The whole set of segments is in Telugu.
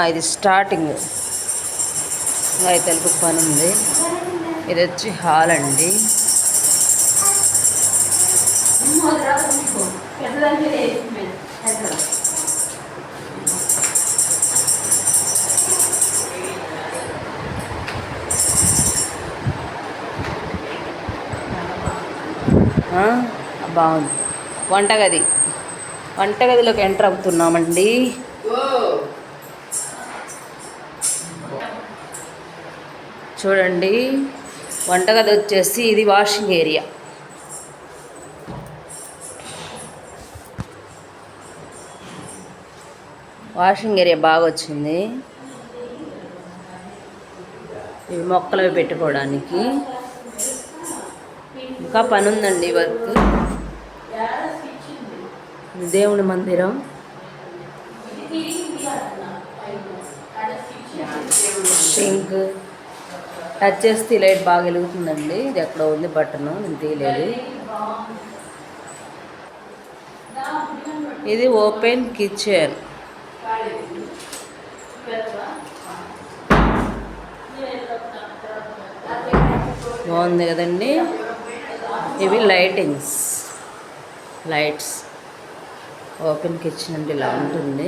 ఇది స్టార్టింగ్ అయితే తెలుగు పని ఉంది. ఇది వచ్చి హాల్ అండి. బాగుంది. వంటగదిలోకి ఎంటర్ అవుతున్నామండి. చూడండి, వంటగది వచ్చేసి ఇది వాషింగ్ ఏరియా. బాగా వచ్చింది. ఇవి మొక్కలు పెట్టుకోవడానికి. ఇంకా పని ఉందండి, వర్క్. దేవుని మందిరం. సింక్ టచ్ చేస్తే లైట్ బాగా వెలుగుతుందండి. ఇది ఎక్కడ ఉంది బటన్, నేను తీయలేదు. ఇది ఓపెన్ కిచెన్. బాగుంది కదండి. ఇవి లైట్స్. ఓపెన్ కిచెన్ అంటే ఇలా ఉంటుంది.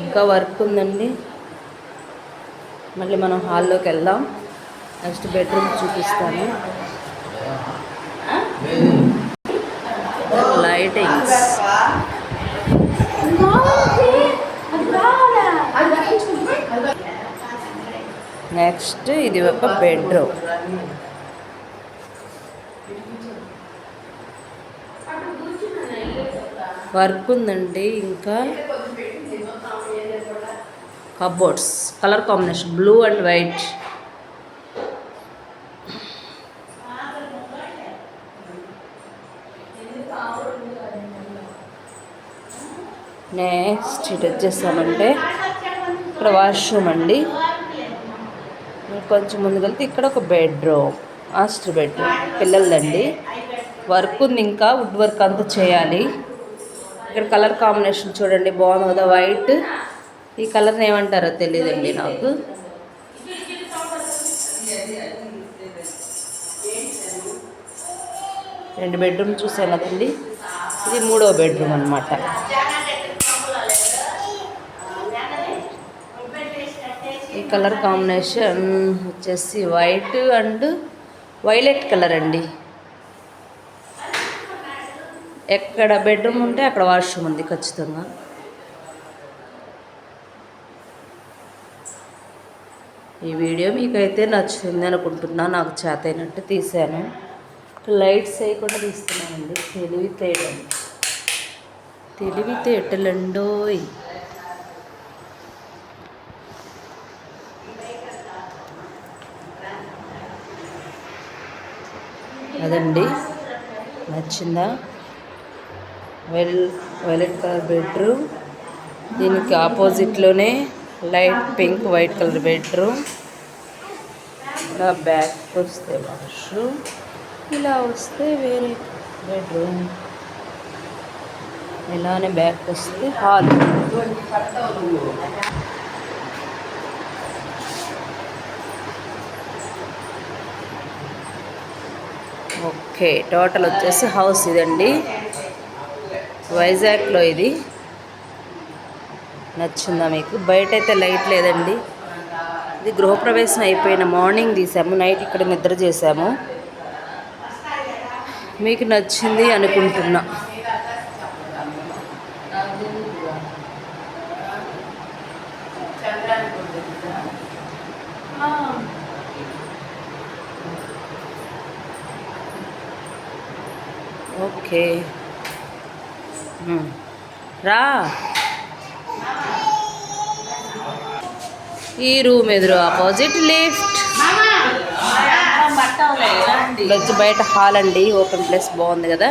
ఇంకా వర్క్ ఉందండి. మళ్ళీ మనం హాల్లోకి వెళ్దాం. నెక్స్ట్ బెడ్రూమ్ చూపిస్తాను. లైటింగ్స్. నెక్స్ట్ ఇది ఒక బెడ్రూమ్. వర్క్ ఉందండి. ఇంకా cupboards colour combination blue and white. Next ఇటు వచ్చేసామంటే ఇక్కడ వాష్రూమ్ అండి. కొంచెం ముందుకెళ్తే ఇక్కడ ఒక బెడ్రూమ్, మాస్టర్ బెడ్రూమ్ పిల్లలదండి. వర్క్ ఉంది, ఇంకా వుడ్ వర్క్ అంతా చేయాలి. ఇక్కడ కలర్ కాంబినేషన్ చూడండి, బాగుంది కదా, వైట్. ఈ కలర్ని ఏమంటారో తెలియదండి నాకు. రెండు బెడ్రూమ్ చూసాను కదండి. ఇది 3వ బెడ్రూమ్ అన్నమాట. ఈ కలర్ కాంబినేషన్ వచ్చేసి వైట్ అండ్ వైలెట్ కలర్ అండి. ఎక్కడ బెడ్రూమ్ ఉంటే అక్కడ వాష్రూమ్ ఉంది ఖచ్చితంగా. ఈ వీడియో మీకైతే నచ్చుతుంది అనుకుంటున్నా. నాకు చేతైనట్టు తీసాను. లైట్స్ వేయకుండా తీస్తున్నానండి. తెలివితేటలండోయ్. అదండి, నచ్చిందా? Violet colour bedroom. దీనికి ఆపోజిట్లోనే light pink white colour bedroom. ఇలా బ్యాక్ వస్తే వాష్రూమ్, ఇలా వస్తే వేరే బెడ్రూమ్, ఇలానే బ్యాక్ వస్తే హాల్. ఓకే, టోటల్ వచ్చేసి హౌస్ ఇదండి. వైజాగ్లో ఇది. నచ్చిందా మీకు? బయట అయితే లైట్ లేదండి. ఇది గృహప్రవేశం అయిపోయిన మార్నింగ్ తీసాము, నైట్ ఇక్కడ నిద్ర చేసాము. మీకు నచ్చింది అనుకుంటున్నా. ఓకే, రా. ఈ రూమ్ ఎదురు ఆపోజిట్ లిఫ్ట్. వచ్చి బయట హాల్ అండి, ఓపెన్ ప్లేస్ బాగుంది కదా.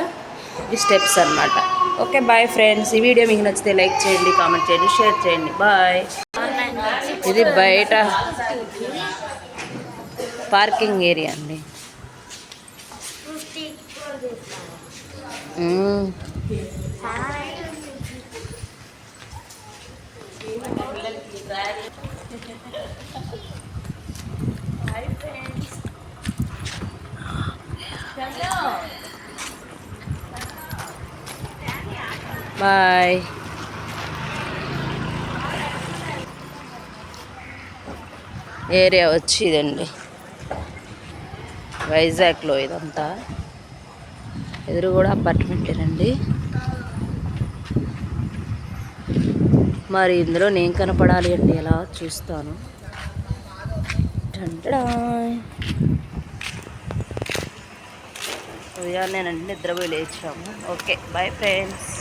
ఈ స్టెప్స్ అన్నమాట. Okay, bye friends. ఈ వీడియో మీకు నచ్చితే లైక్ చేయండి, కామెంట్ చేయండి, షేర్ చేయండి. బాయ్. ఇది బయట పార్కింగ్ ఏరియా అండి. బాయ్. ఏరియా వచ్చి ఇదండి, వైజాగ్లో ఇదంతా. ఎదురు కూడా అపార్ట్మెంటేనండి. మరి ఇందులో నేను కనపడాలి అంటే ఎలా చూస్తాను. ఉదయాన్నేనండి నిద్రపోయి లేచాము. Okay bye friends.